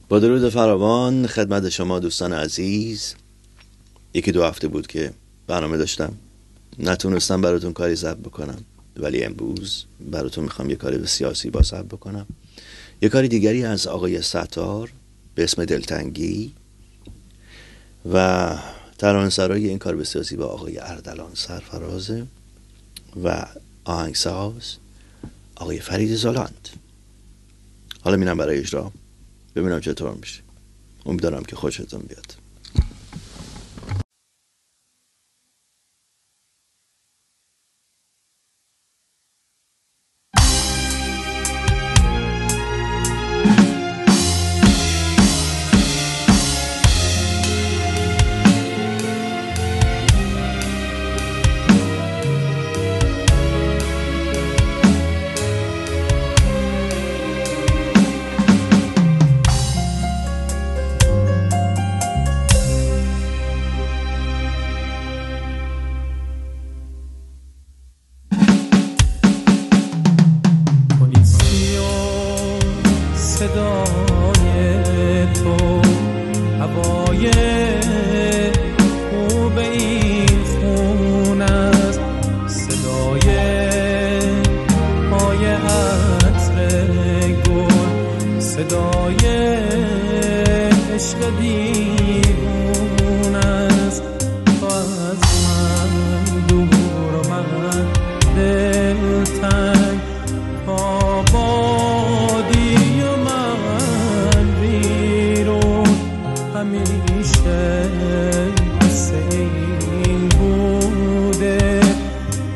با درود فراوان خدمت شما دوستان عزیز. یکی دو هفته بود که برنامه داشتم، نتونستم براتون کاری ضبط بکنم، ولی امروز براتون میخوام یه کاری سیاسی با ضبط بکنم. یه کاری دیگری از آقای ستار به اسم دلتنگی و ترانه‌سرای این کار به سیاسی با آقای اردلان سرفرازه و آهنگساز آقای فرید زالاند. حالا میرم برای اجرا، ببینم چطور میشه. امیدوارم که خوشتون بیاد.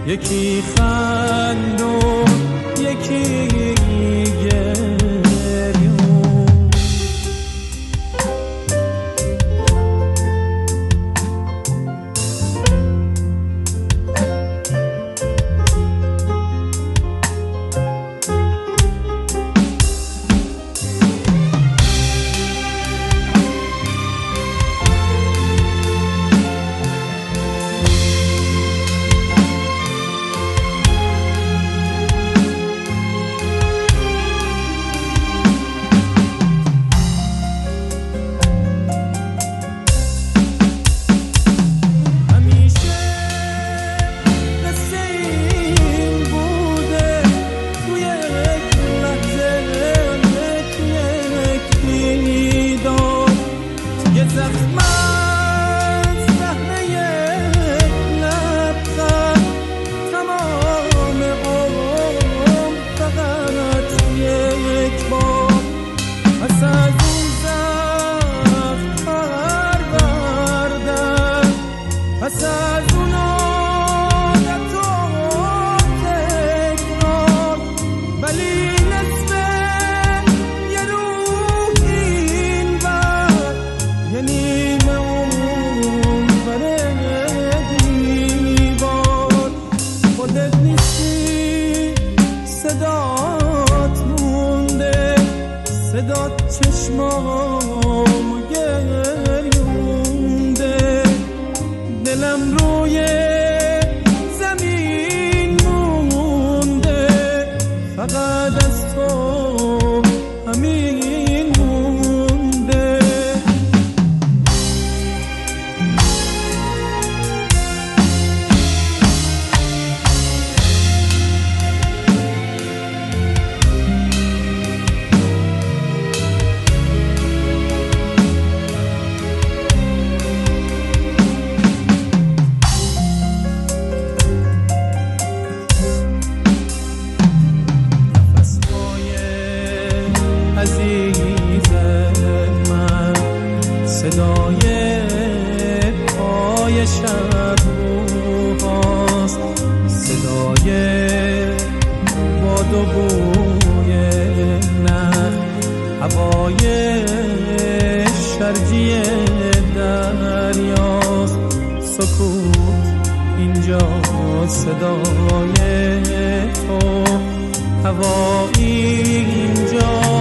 یکی خندون یکی گریون، چشمام گریونده، دلم روی زمین مونده، فقط از تو همین مونده. عزیز من صدای پای شب روهاست، صدای باد و بوی نخل، هوای شرجی دریاست، سکوت اینجا صدای تو، هوا اینجا